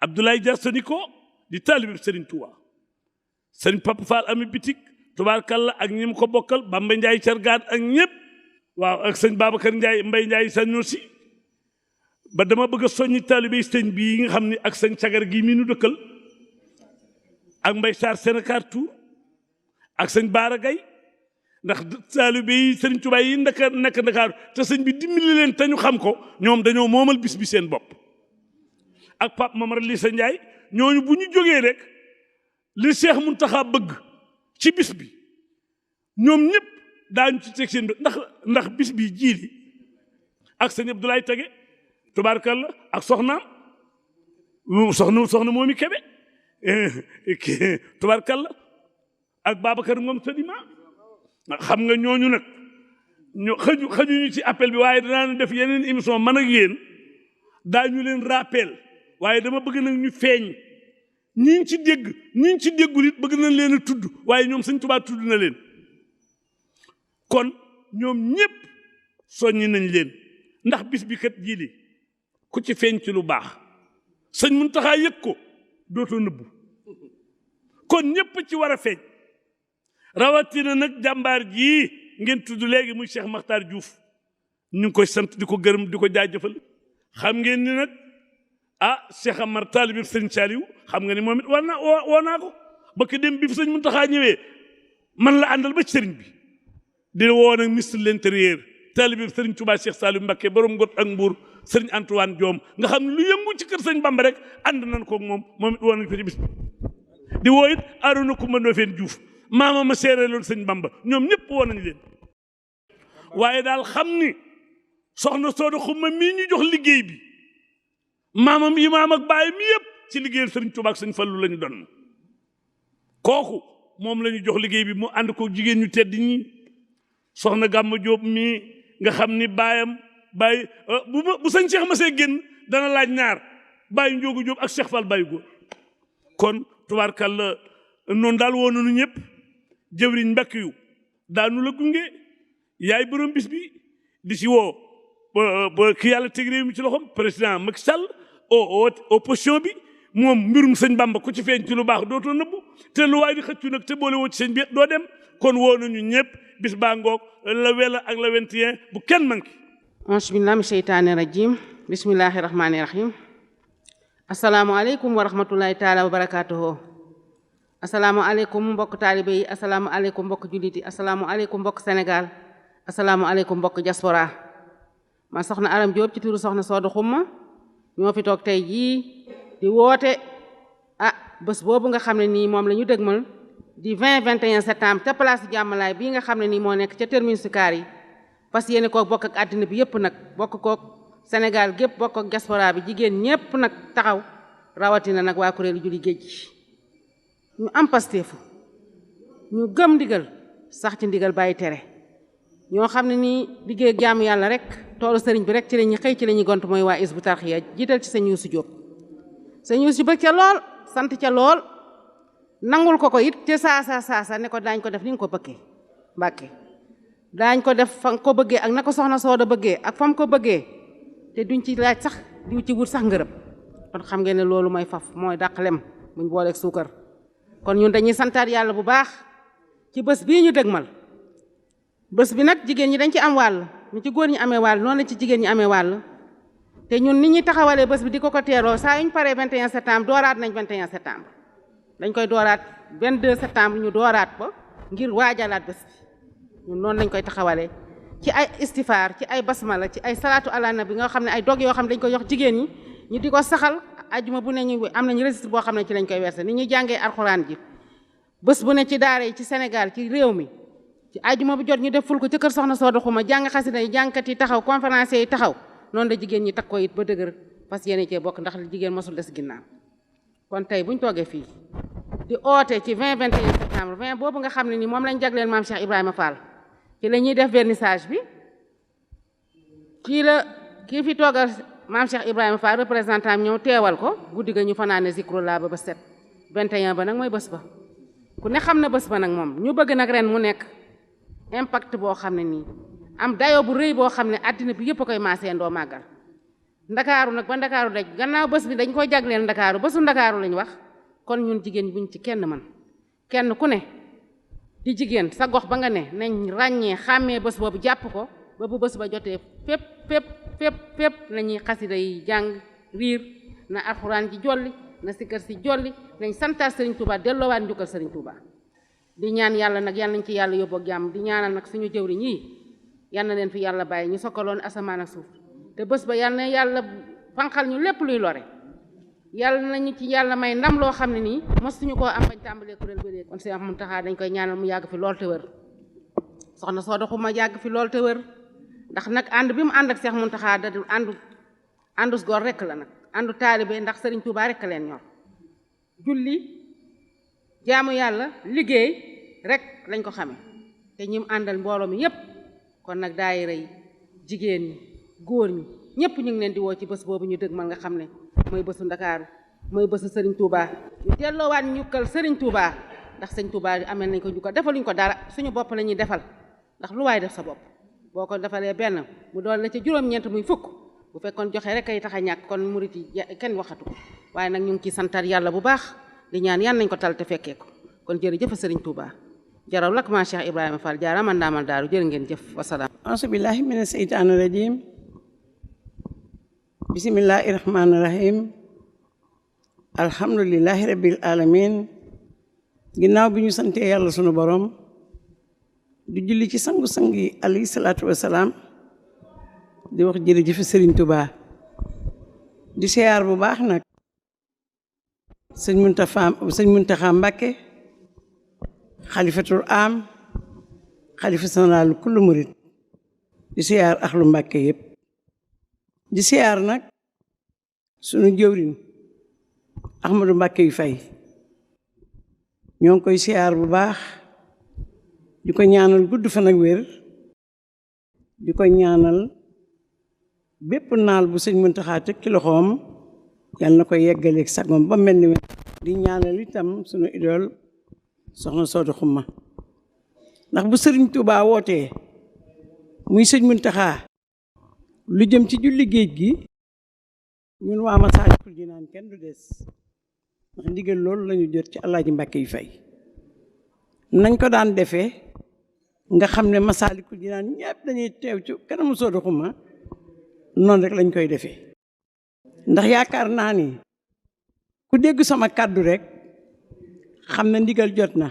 Abdoulaye Dia Soniko di taalibe Serigne Touba Serigne Papa Fall ami bitik tubaarkalla ak ñi mu ko bokkal Bamba Ndiaye Cargaan ak ñëpp waaw ak sëñ Babacar Ndiaye Mbaye Ndiaye Sanusi ba dama bëgg a soññi taalibe sëñ bii nga xam ne ak sëñ cagar gii mii nu dëkkal ak Mbaye Sarr Sénégal tout ak sëñ Baara Gaye ndax taalibe yi sëriñ Tuubaa yi nekk Ndakaaru te sëñ bi dimbali leen te ñu xam ko ñoom dañoo moomal bis bi seen bopp ak Pape Mamar Lissa Ndiaye ñooñu bu ñu jógee rek li Cheikh Mountakha bëgg ci bis bi ñoom ñëpp daañu ci teg seen ndax bis bi jiili ak sëñ Abdoulaye Tege tubaarkalla ak soxnaam soxna moomi Kebe tubaarkalla ak Babacar Ngom Sadima xam nga ñooñu nag xajuñu ci appel bi waaye danaa def yeneen émission man ak yéen daañu leen rappel waaye dama bëgg nag ñu feeñ ñi ci dégg ñi ci déggul it bëgg nañ leen a tudd waaye ñoom Sëñ Tuubaa tudd na leen kon ñoom ñëpp soññi nañ leen ndax bis bi kat jii li ku ci feeñ ci lu baax sëñ Muntaxa yëg ko dootoo nëbbu kon ñëpp ci war a feeñ rawatina nag jàmbaar jii ngeen tudd léegi muy Cheikh Makhtar Diouf ñu ngi koy sant di ko gërëm di ko jaajëfal xam ngeen ni nag Cheikh Amar taalibe sëñ Saliou xam nga ni moom it woo naa ko ba ko dem bi fi sëñ Muntaxa ñëwee man la àndal ba ci sëriñ bi di woo nag ministre de l'intérieur taalibe sëriñ Touba Cheikh Saliou Mbacké borom Ngot ak Mbour sëriñ Antoine Diome nga xam ne lu yëngu ci kër sëñ Bamba rek ànd nañ ko moom it woo nañ ko ci bis bi di woo it Arouna Coumba Ndoffène Diouf maama ma seere loolu sëñ Bamba ñoom ñëpp woo nañ leen waaye daal xam ni soxna Sooda Xuma mii ñu jox liggéey bi maamam imaam ak baay mi yëpp ci liggéeyal sëriñ Touba ak sëñ Fallu lañu doon kooku moom la ñu jox liggéey bi mu ànd ko jigéen ñu tedd ñi soxna Gàmma Jóob mii nga xam ni baayam baay bu sëñ Cheikh ma see génn dana laaj ñaar bàyyi Njoogu Jóob ak Cheikh Fall bàyyi góor kon tubaarkàlla noonu daal woo nañu ñëpp jëwriñ Mbàkke daanu la gunge yaay borom bis bi di si woo ki yàlla teg réew mi ci loxoom président Macky Sall opposition bi moom mbirum sëñ Bamba ku ci feeñ ci lu baax dootoo nëbbu te lu waay di xëccu nag te boole woo ci sëñ bi doo dem kon woo nañu ñëpp bis baa ngoog la wela ak la 21 bu kenn manqué auzu billaahi mina sheytaani rajiim bismillaahi rahmaani rahiim asalaamaaleykum wa rahmatullahi taala wa barakaatuhu asalaamaaleykum mbokk taalibe yi asalaamaaleykum mbokk jullit yi asalaamaaleykum mbokk Sénégal asalaamaaleykum mbokk diaspora man soxna Aram Diop ci turu soxna Sooda Xuma ñoo fi toog tey jii di woote bés boobu nga xam ne nii moom la ñu dëgmal di 21 septembre ca place Jàmmalaay bii nga xam ne nii moo nekk ca terminus car yi parce que yéene koo bokk ak àddina bi yëpp nag bokk kook Sénégal gépp bokk ak diaspora bi jigéen ñépp nag taxaw rawatina nag waa kuréelu julli géej gi ñu am pasteefu ñu gëm ndigal sax ci ndigal bàyyi tere ñoo xam ne nii liggéey ak jaamu yàlla rek toolu sëriñ bi rek ci la ñuy xëy ci la ñuy gont mooy waa Hizbut Tarqiyyah jiital ci sëñ Youssou Diop sëñ Youssou bëgg ca lool sant ca lool nangul ko it ca saasa ne ko daañ ko def ni nga ko bëggee Mbàkke daañ ko def fa nga ko bëggee ak na ko soxna Sooda bëggee ak fa mu ko bëggee te duñ ci laaj sax diw ci wut sax ngërëm kon xam ngeen ne loolu mooy faf mooy dàq lem buñ booleeg suukar kon ñun dañuy santaat yàlla bu baax ci bés bii ñu dëgmal bés bi nag jigéen ñi dañ ci am wàll ñu ci góor ñi amee wàll noonu la ci jigéen ñi amee wàll te ñun nit ñi taxawalee bés bi di ko teeroo saa yu ñu paree 21 septembre dooraat nañ 21 septembre dañ koy dooraat 22 septembre ñu dooraat ko ngir waajalaat bés bi ñun noonu lañ koy taxawalee ci ay istifaar ci ay basmala ci ay salaatu ala nabi nga xam ne ay dog yoo xam ne dañ koy jox jigéen ñi ñu di ko saxal ajuma bu ne ñu am nañu registre boo xam ne ci lañ koy verser ni ñuy jàngee alxuraan ji bés bu ne ci daara yi ci Sénégal ci réew mi ci ajuma bu jot ñu def ful ko ci kër soxna Sooda Xuma jàng xasida yi jàngkat yi taxaw conférencier yi taxaw noonu la jigéen ñi takkoo it ba dëgër parce que yéen cee bokk ndax jigéen mosul des ginnaaw kon tey buñ toogee fii di oote ci 21 septembre 20 boobu nga xam ne ni moom lañ jagleel maam Cheikh Ibrahima Fall ci la ñuy def vernissage bi kii fi toogal maam Cheikh Ibrahima Fall représentant ñëw teewal ko guddi ga ñu fanaane zikrullah ba 7 21 ba nag mooy bés ba ku ne xam na bés ba nag moom ñu bëgg nag ren mu nekk impact boo xam ne nii am dayoo bu rëy boo xam ne àddina bi yëpp a koy maasee ndoo màggal ndakaaru nag ba ndakaaru daj gannaaw bés bi dañ koy jagleel ndakaaru bésu ndakaaru lañ wax kon ñun jigéen ñi buñ ci kenn man kenn ku ne di jigéen sa gox ba nga ne nañ ràññee xàmmee bés boobu jàpp ko ba bu bés ba jotee fépp nañuy xasida yi jàng riir na alxuraan ji jolli na sikkar si jolli nañ santaat Serigne Touba delloowaat njukkal Serigne Touba di ñaan yàlla nag yàlla nañ ci yàlla yóbbu ak jàmm di ñaanal nag suñu jëwriñ yi yal na leen fi yàlla bàyyi ñu sokkaloon asamaan ak suuf te bés ba yal na yàlla fanqal ñu lépp luy lore yàlla nañu ci yàlla may ndam loo xam ne nii mosuñu koo am bañ tàmbalee kuréel ba léegi kon Cheikh Mountakha dañ koy ñaanal mu yàgg fi lool te wër soxna Sooda Xuma yàgg fi lool te wër ndax nag ànd bi mu ànd ak Cheikh Mountakha da du àndus góor rekk la nag àndu taalibe ndax Serigne Touba rekk leen ñor julli jaamu yàlla liggéey rek lañ ko xamee te ñim àndal mbooloo mi yépp kon nag daayira yi jigéen ñi góor ñi ñëpp ñu ngi leen di woo ci bés boobu ñu dëgmal nga xam ne mooy bésu Ndakaaru mooy bésu Serigne Touba ñu delloowaat njukkal Serigne Touba ndax Serigne Touba amel nañ ko njukkal defaluñ ko dara suñu bopp la ñuy defal ndax lu waay def sa bopp boo ko defalee benn mu doon la ca juróom-ñeent muy fukk bu fekkoon joxe rek ay tax a ñàkk kon murit yi kenn waxatu ko waaye nag ñu ngi ciy santaat yàlla bu baax di ñaan yan nañ ko tal te fekkee ko kon jërëjëf Serigne Touba jaraw lak ma Cheikh Ibrahima Fall jaarama ndaamal daaru jërë ngeen jëf wasalaam auzu billahi mina seytaani rajim bismillahi rahmaani rahim alhamdulillahi rabbil alamin ginnaaw bi ñu santee yàlla sunu borom di julli ci sangu-sang yi alayhi salaatu wasalaam di wax jërëjëf Serigne Touba di siyaar bu baax nag sëñ Muntaxa Mbàkke xalifatul am xalifa général kullu murit di siyaar axlu Mbàkke yépp di siyaar nag sunu jëwriñ Ahmadou Mbàkke yu fay ñoo ngi koy siyaar bu baax di ko ñaanal gudd fan ak wér di ko ñaanal bépp naal bu sëñ Muntaxa teg ci loxoom yal na ko yeggaleeg sagoom ba mel ni di ñaanal itam sunu idole soxna Sooda Xuma ndax bu sëriñ Touba wootee muy sëñ Muntaxa lu jëm ci julli géej gi ñun waa Masaalikul Jinaan kenn du des ndax ndigal loolu lañu jot ci Alaaji Mbàkke yu fay nañ ko daan defee nga xam ne Masaalikul Jinaan ñëpp dañuy teew ci kanamu Sooda Xuma noonu rek lañ koy defee ndax yaakaar naa ni ku dégg sama kàddu rek xam na ndigal jot na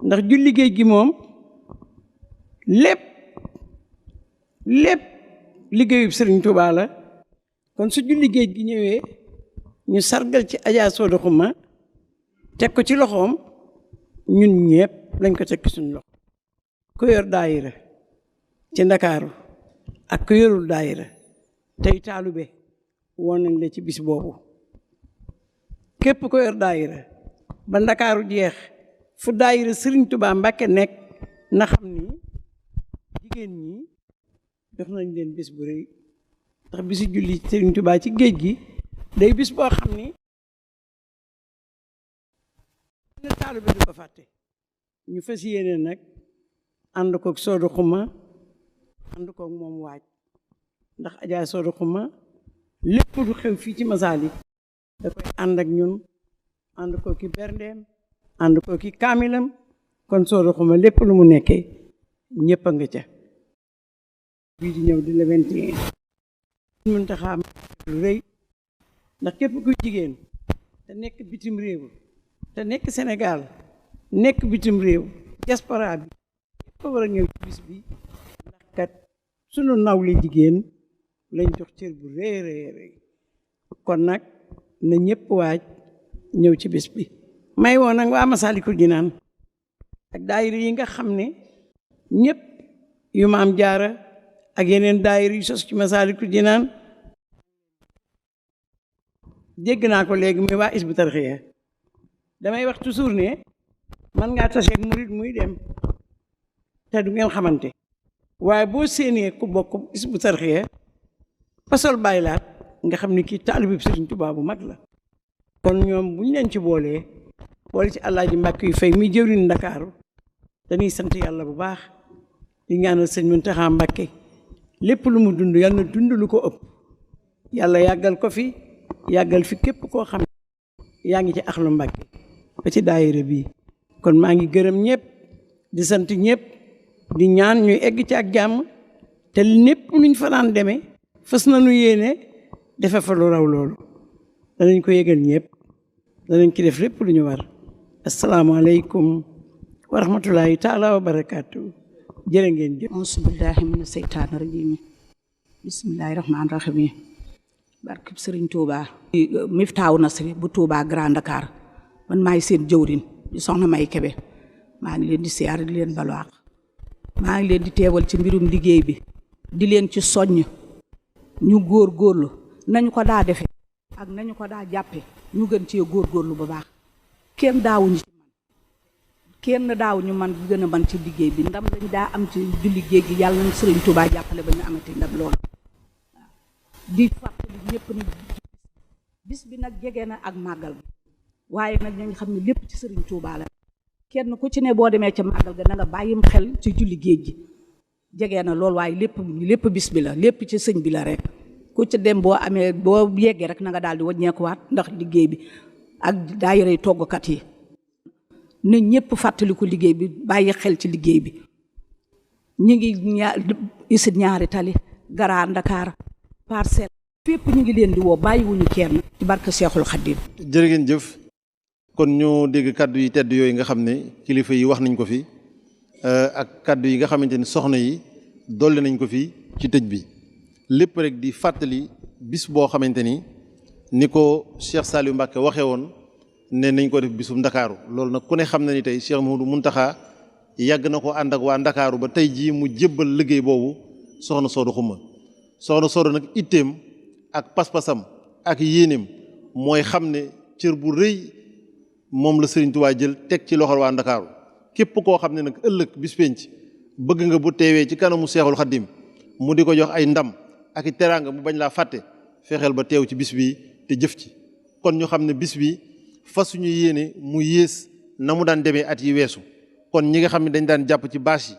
ndax julli géej gi moom lépp liggéeyub Sëriñ Tuubaa la kon su julli géej gi ñëwee ñu sargal ci Adja Sooda Xuma teg ko ci loxoom ñun ñëpp lañ ko teg ci suñu loxo ku yor daayira ci Ndakaaru ak ku yorul daayira tey taalube woon nañ la ci bis boobu képp ko yor daayira ba Ndakaaru jeex fu daayira Sëriñ Touba Mbàkke nekk na xam ni jigéen ñi jox nañ leen bis bu rëy ndax bisu julli Sëriñ Touba ci géej gi day bis boo xam ni ne taalube du ko fàtte ñu fas yéene nag ànd koog Sooda Xuma ànd koog moom waaj ndax Adja Sooda Xuma lépp lu xew fii ci Masaalik da koy ànd ak ñun ànd ko ki berndeem ànd ko ki kaamilam kon Soda Xuma lépp lu mu nekkee ñëpp a nga ca bii di ñëw di le 21 mën ta xam lu rëy ndax képp kuy jigéen te nekk bitim réew te nekk Sénégal nekk bitim réew diaspora bi ñëpp a war a ñëw ci bis bi ndax kat sunu nawle jigéen lañ jox cër bu rëy rëy kon nag na ñëpp waaj ñëw ci bis bi may woon nag waa Masaalikul Jinaan ak daayira yi nga xam ne ñëpp yu Maam Jaara ak yeneen daayira yu sos ci Masaalikul Jinaan dégg naa ko léegi muy waa Hizbut Tarqiyyah damay wax toujours ne man ngaa taseeg murit muy dem te du ngeen xamante waaye boo séenee ku bokk Hizbut Tarqiyyah pasol bàyyi laat nga xam ne kii taalibe bi Sëriñ Tuubaa bu mag la kon ñoom bu ñu leen ci boole ci Alaaji Mbàkke yu fay muy jëwriñ Ndakaaru dañuy sant yàlla bu baax di ñaanal sëñ Muntaxa Mbàkke lépp lu mu dund yàlla na dund lu ko ëpp yàlla yàggal ko fi yàggal fi képp koo xam ne yaa ngi ci Axlu Mbàkke ba ci daayira bii kon maa ngi gërëm ñëpp di sant ñëpp di ñaan ñuy egg ci ak jàmm te lépp luñ fa daan demee fas nañu yéene defe fa lu raw loolu danañ ko yëgal ñëpp danañ ci def lépp lu ñu war asalaamaaleykum wa rahmatulahi taala wa barakaatu jërë ngeen jëf auzu billahi mina seytaani rajim bismillahi rahmaani rahim barkeb Sëriñ Tuuba Miftaahu Nasri bu Tuuba Grand Dakar man maay seen jëwrin di soxna May Kebe maa ngi leen di siyaar di leen balwaax maa ngi leen di teewal ci mbirum liggéey bi di leen ci soññ ñu góorgóorlu nañu ko daa defe ak nañu ko daa jàppe ñu gën cee góorgóorlu bu baax kenn daawuñu ci man kenn daawuñu man gën a man ci liggéey bi ndam lañ daa am ci julli géej gi yàlla na Sëriñ Tuubaa jàppale ba ñu amati ndam loolu di fàttali ñëpp ni bis bi nag jege na ak màggal bi waaye nag ñu xam ne lépp ci Sëriñ Tuubaa la kenn ku ci ne boo demee ca màggal ga na nga bàyyim xel ci julli géej gi jege na loolu waaye lépp bis bi la lépp ci sëñ bi la rek ku ci dem boo amee boo yeggee rek na nga daal di wàññeekuwaat ndax liggéey bi ak daayira toggkat yi ne ñëpp fàttaliku liggéey bi bàyyi xel ci liggéey bi ñu ngi isit ñaari tali Grand Dakar Parcelles fépp ñu ngi leen di woo bàyyiwuñu kenn ci barke Seexul Xadiim. jërë ngeen jëf kon ñoo dégg kàddu yi tedd yooyu nga xam ne kilifa yi wax nañ ko fi ak kàddu yi nga xamante ni soxna yi dolli nañ ko fi ci tëj bi lépp rek di fàttali bis boo xamante ni ko Cheikh Saliou Mbacke waxee woon ne nañ ko def bisum Ndakaaru loolu nag ku ne xam na ni tey Cheikh Mouhamadou Mountakha yàgg na ko ànd ak waa Ndakaaru ba tey jii mu jébbal liggéey boobu soxna Soda Xuma soxna Soda nag itteem ak pas-pasam ak yéeneem mooy xam ne cër bu rëy moom la Sëriñ Tuubaa jël teg ci loxol waa Ndakaaru képp koo xam ne nag ëllëg bis penc bëgg nga bu teewee ci kanamu Seexul Xaddim mu di ko jox ay ndam ak i teraanga mu bañ laa fàtte fexeel ba teew ci bis bi te jëf ci kon ñu xam ne bis bi fa suñu yéene mu yées na mu daan demee at yi weesu kon ñi nga xam ne dañ daan jàpp ci bâche yi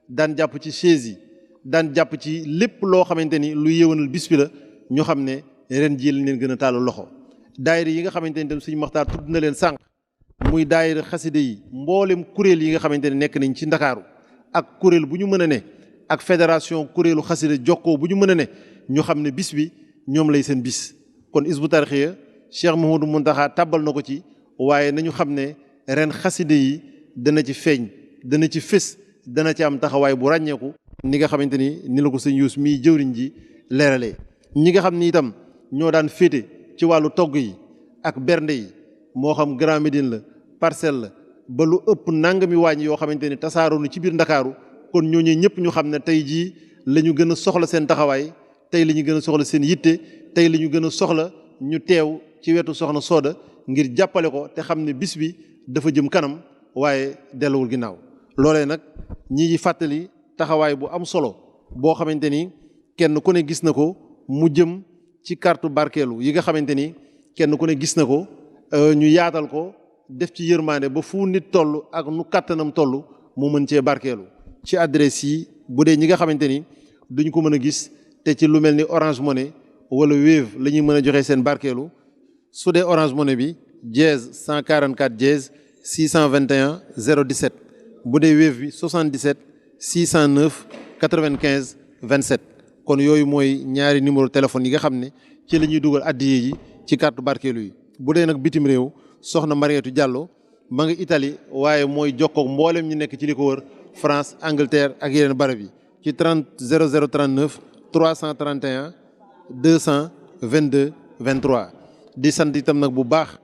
daan jàpp ci chaise yi daan jàpp ci lépp loo xamante ni lu yéwénal bis bi la ñu xam ne ren jii lañ leen gën a tàllal loxo daayira yi nga xamante ni tam suñu Maxtaar tudd na leen sànq muy daayira xaside yi mboolem kuréel yi nga xamante ne nekk nañ ci Ndakaaru ak kuréel bu ñu mën a ne ak fédération kuréelu xaside jokkoo bu ñu mën a ne ñu xam ne bis bi ñoom lay seen bis kon Hizbut Tarqiyyah Cheikh Mouhamadou Mountakha tàbbal na ko ci waaye nañu xam ne ren xaside yi dana ci feeñ dana ci fés dana ci am taxawaay bu ràññeeku ni nga xamante ni la ko sëñ Yuus mii jëwriñ ji leeralee ñi nga xam ni itam ñoo daan féete ci wàllu togg yi ak bernde yi moo xam Grand Médine la Parcelles la ba lu ëpp nangami waañ yoo xamante ni tasaaroonu ci biir Ndakaaru kon ñooñu ñëpp ñu xam ne tey jii la ñu gën a soxla seen taxawaay tey la ñu gën a soxla seen yitte tey la ñu gën a soxla ñu teew ci wetu soxna Soda ngir jàppale ko te xam ne bis bi dafa jëm kanam waaye delluwul ginnaaw loolee nag ñi ngi fàttali taxawaay bu am solo boo xamante ni kenn ku ne gis na ko mu jëm ci carte barkeelu yi nga xamante ni kenn ku ne gis na ko ñu yaatal ko def ci yërmaande ba fu nit toll ak nu kàttanam toll mu mën cee barkeelu ci adresse yi bu dee ñi nga xamante ni duñ ko mën a gis te ci lu mel ni Orange Money wala Wave la ñuy mën a joxe seen barkeelu su dee Orange Money bi dièse 144 dièse 621 017 bu dee Wave bi 77 609 95 27 kon yooyu mooy ñaari numéro téléphone yi nga xam ne ci la ñuy dugal addiye yi ci carte barkeelu yi. bu dee nag bitim réew soxna Mariétou Diallo ma nga Italie waaye mooy jokkoog mboolem ñu nekk ci li ko wër France Angleterre ak yeneen barab yi ci 0039 331 222 23 di sant itam nag bu baax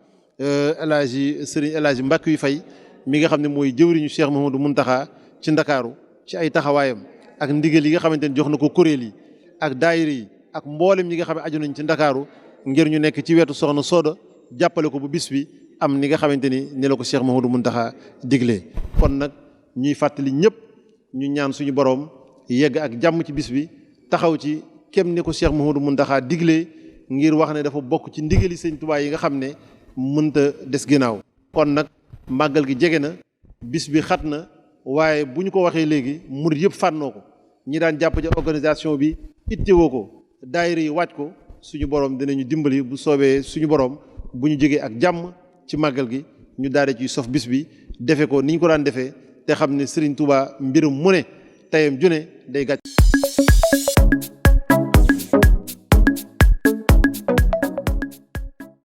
El Hadji Serigne El Hadji Mbacke yu fay mi nga xam ne mooy jëwriñu Cheikh Mouhamadou Mountakha ci Ndakaaru ci ay taxawaayam ak ndigal yi nga xamante ne jox na ko kuréel yi ak daayira yi ak mboolem ñi nga xam ne aju nañ ci Ndakaaru ngir ñu nekk ci wetu soxna Soda jàppale ko bu bis bi am ni nga xamante ni la ko Cheikh Mouhamadou Mountakha diglee. kon nag ñuy fàttali ñëpp ñu ñaan suñu borom yegg ak jàmm ci bis bi taxaw ci kem ni ko Cheikh Mouhamadou Mountakha diglee ngir wax ne dafa bokk ci ndigali Sëñ Tuubaa yi nga xam ne mënta des ginnaaw. kon nag màggal gi jege na bis bi xat na waaye bu ñu ko waxee léegi murid yëpp fànnoo ko ñi daan jàpp ci organisation bi ittewoo ko daayira yi waaj ko suñu borom dinañu dimbali bu soobee suñu borom bu ñu jógee ak jàmm ci màggal gi ñu daal ci sof bis bi defe ko ni ñu ko daan defee te xam ne Serigne Touba mbirum mu ne tayam june day gàcc